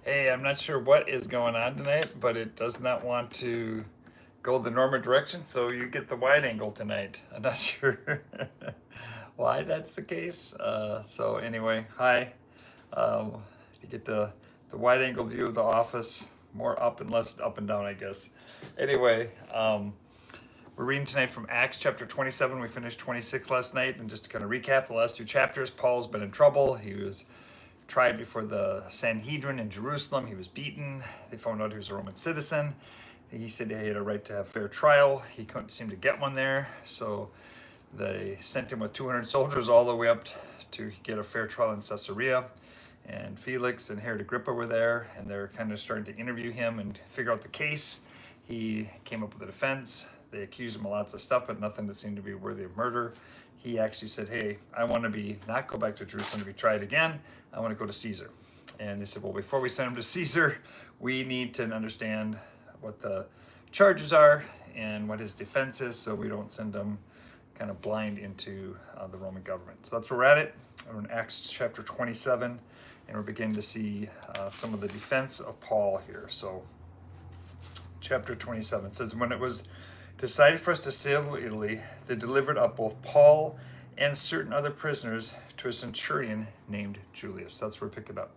Hey, I'm not sure what is going on tonight, but it does not want to go the normal direction, so you get the wide angle tonight. I'm not sure why that's the case. So anyway, hi. You get the wide angle view of the office, more up and less up and down, I guess. Anyway, we're reading tonight from Acts chapter 27. We finished 26 last night, and just to kind of recap the last two chapters, Paul's been in trouble. He was tried before the Sanhedrin in Jerusalem. He was beaten. They found out he was a Roman citizen. He said he had a right to have fair trial. He couldn't seem to get one there, so they sent him with 200 soldiers all the way up to get a fair trial in Caesarea. And Felix and Herod Agrippa were there, and they're kind of starting to interview him and figure out the case. He came up with a defense. They accused him of lots of stuff, but nothing that seemed to be worthy of murder. He actually said, hey, I want to not go back to Jerusalem to be tried again. I want to go to Caesar. And they said, well, before we send him to Caesar, we need to understand what the charges are and what his defense is, so we don't send him kind of blind into the Roman government. So that's where we're at it. We're in Acts chapter 27, and we're beginning to see some of the defense of Paul here. So chapter 27 says, when it was decided for us to sail to Italy, they delivered up both Paul and certain other prisoners to a centurion named Julius. That's where we pick it up.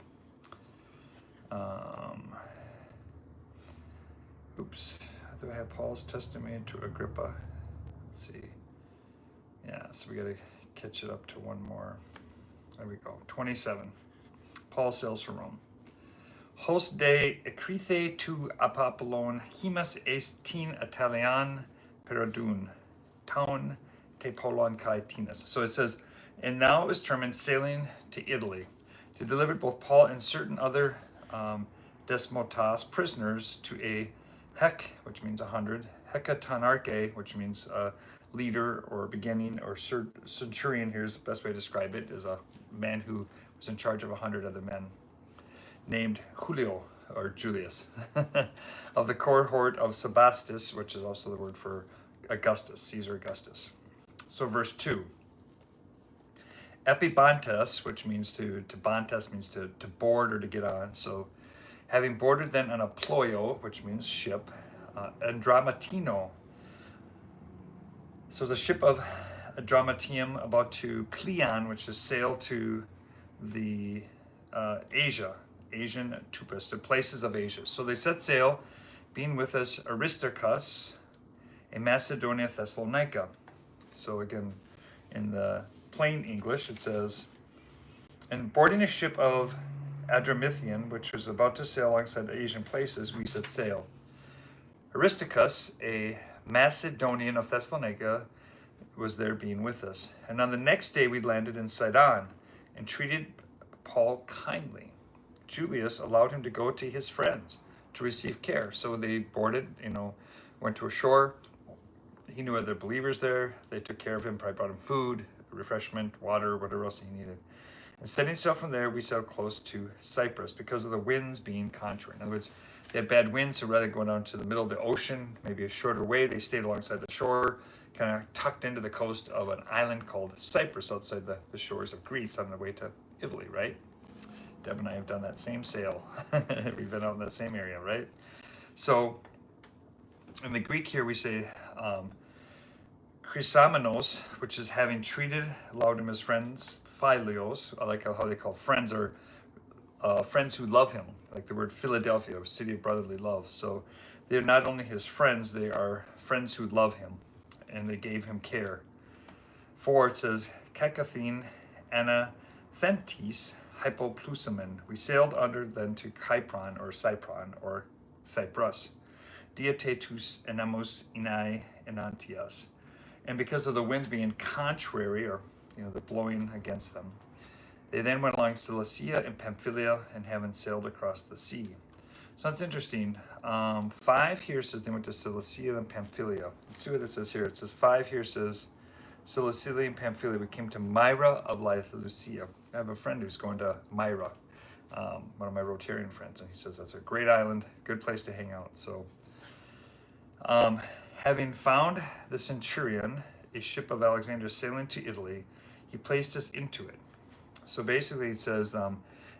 Do I have Paul's testimony to Agrippa? Let's see. Yeah, so we got to catch it up to one more. There we go. 27. Paul sails from Rome. Hos de ecrithe tu apapolon himas estin Italian peradun taun te polon kai tinas. So it says, and now it was determined sailing to Italy to deliver both Paul and certain other desmotas prisoners to a hek, which means 100, hekatanarche, which means leader or beginning, or centurion. Here's the best way to describe it, is a man who was in charge of 100 other men, named Julio, or Julius, of the cohort of Sebastus, which is also the word for Augustus, Caesar Augustus. So verse 2. Epibantes, which means to bantes means to board or to get on. So having boarded then on a ploio, which means ship, Andramatino. So it's a ship of Adramatium about to Cleon, which is sail to the Asian Tupus, the places of Asia. So they set sail, being with us Aristarchus, a Macedonia Thessalonica. So again, in the plain English, it says, and boarding a ship of Adramithian, which was about to sail alongside the Asian places, we set sail. Aristarchus, a Macedonian of Thessalonica, was there being with us. And on the next day we landed in Sidon and treated Paul kindly. Julius allowed him to go to his friends to receive care. So they boarded, went to a shore. He knew other believers there. They took care of him, probably brought him food, refreshment, water, whatever else he needed. And setting sail from there, we sailed close to Cyprus because of the winds being contrary. In other words, they had bad winds, so rather than going down to the middle of the ocean, maybe a shorter way, they stayed alongside the shore, kind of tucked into the coast of an island called Cyprus outside the shores of Greece on the way to Italy, right? Deb and I have done that same sail. We've been out in that same area, right? So in the Greek here, we say Chrysomenos, which is having treated, allowed him as friends, Philios, I like how they call friends, or friends who love him, like the word Philadelphia, city of brotherly love. So they're not only his friends, they are friends who love him, and they gave him care. 4, it says, Kekathine Anathentis Hypoplusamen. We sailed under then to Kypron, or Cypron, or Cyprus. Diatetus enamos inai enantias. And because of the winds being contrary, or the blowing against them, they then went along Cilicia and Pamphylia, and having sailed across the sea. So that's interesting. 5 here says they went to Cilicia and Pamphylia. Let's see what it says here. It says 5 here says Cilicia and Pamphylia. We came to Myra of Lycia. I have a friend who's going to Myra, one of my Rotarian friends, and he says that's a great island, good place to hang out. So having found the centurion, a ship of Alexander sailing to Italy, he placed us into it. So basically it says,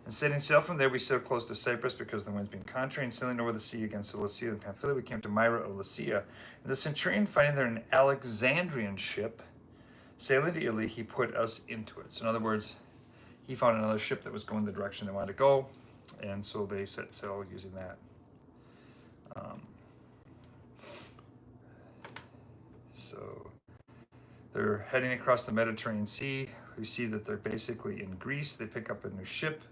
And setting sail from there, we sailed close to Cyprus because the wind's being contrary, and sailing over the sea against Cilicia and Pamphylia, we came to Myra of Lycia. And the centurion, finding there an Alexandrian ship sailing to Italy, he put us into it. So in other words, he found another ship that was going the direction they wanted to go, and so they set sail using that. So they're heading across the Mediterranean Sea. We see that they're basically in Greece. They pick up a new ship,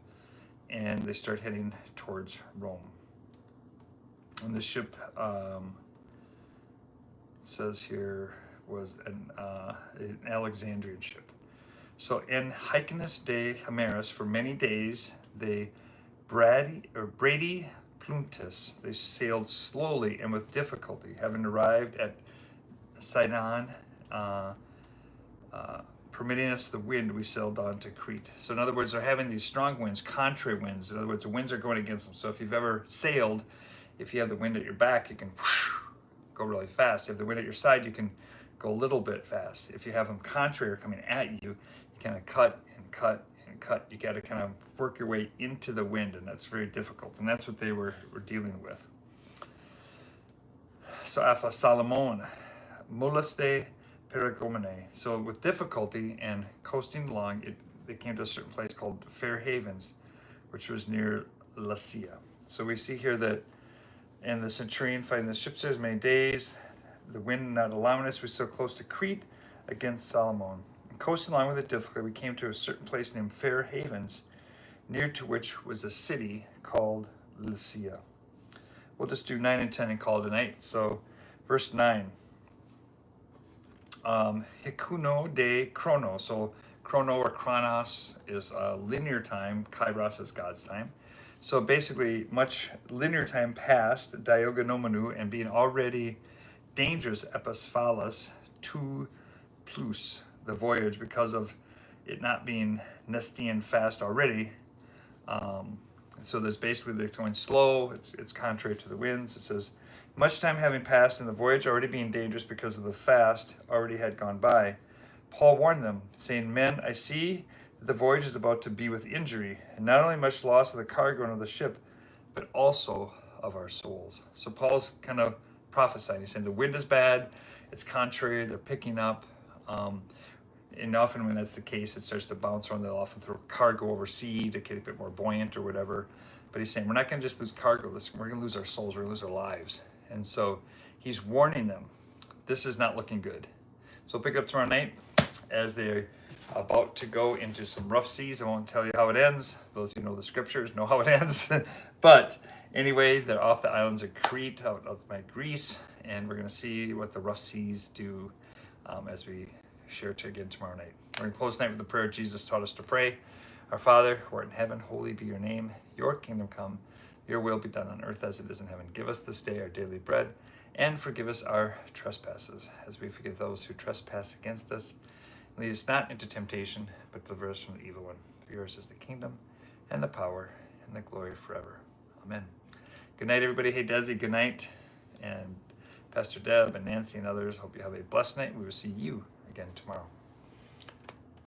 and they start heading towards Rome. And the ship, says here, was an Alexandrian ship. So in Hykinus de Hamaris, for many days, they Brady Pluntis, they sailed slowly and with difficulty, having arrived at Sidon, permitting us the wind, we sailed on to Crete. So in other words, they're having these strong winds, contrary winds. In other words, the winds are going against them. So if you've ever sailed, if you have the wind at your back, you can whoosh, go really fast. If you have the wind at your side, you can go a little bit fast. If you have them contrary or coming at you, you kind of cut and cut and cut. You got to kind of work your way into the wind, and that's very difficult. And that's what they were dealing with. So Alpha Salomon, Moleste Perigomene. So with difficulty and coasting along, they came to a certain place called Fair Havens, which was near Lycia. So we see here that, and the centurion fighting the ships there many days, the wind not allowing us, we so close to Crete against Salomon. And coasting along with it difficulty, we came to a certain place named Fair Havens, near to which was a city called Lycia. We'll just do 9 and 10 and call it a night. So verse 9. Hikuno de chrono. So chrono or chronos is linear time. Kairos is God's time. So basically, much linear time passed, diogonomenu, and being already dangerous, episphalos, to plus, the voyage, because of it not being Nestian fast already. So there's basically, they're going slow, it's contrary to the winds. It says, much time having passed and the voyage already being dangerous because of the fast already had gone by, Paul warned them, saying, men, I see that the voyage is about to be with injury, and not only much loss of the cargo and of the ship, but also of our souls. So Paul's kind of prophesying. He's saying the wind is bad, it's contrary, they're picking up. And often when that's the case, it starts to bounce around. They'll often throw cargo overseas to get a bit more buoyant or whatever. But he's saying, we're not going to just lose cargo. We're going to lose our souls. We're going to lose our lives. And so he's warning them, this is not looking good. So we'll pick up tomorrow night as they're about to go into some rough seas. I won't tell you how it ends. Those who know the scriptures know how it ends. But anyway, they're off the islands of Crete, out by Greece. And we're going to see what the rough seas do as we share to again tomorrow night. We're going to close tonight with the prayer Jesus taught us to pray. Our Father, who art in heaven, holy be your name. Your kingdom come. Your will be done on earth as it is in heaven. Give us this day our daily bread, and forgive us our trespasses, as we forgive those who trespass against us. And lead us not into temptation, but deliver us from the evil one. For yours is the kingdom, and the power, and the glory forever. Amen. Good night, everybody. Hey, Desi, good night. And Pastor Deb and Nancy and others, hope you have a blessed night. We will see you again tomorrow.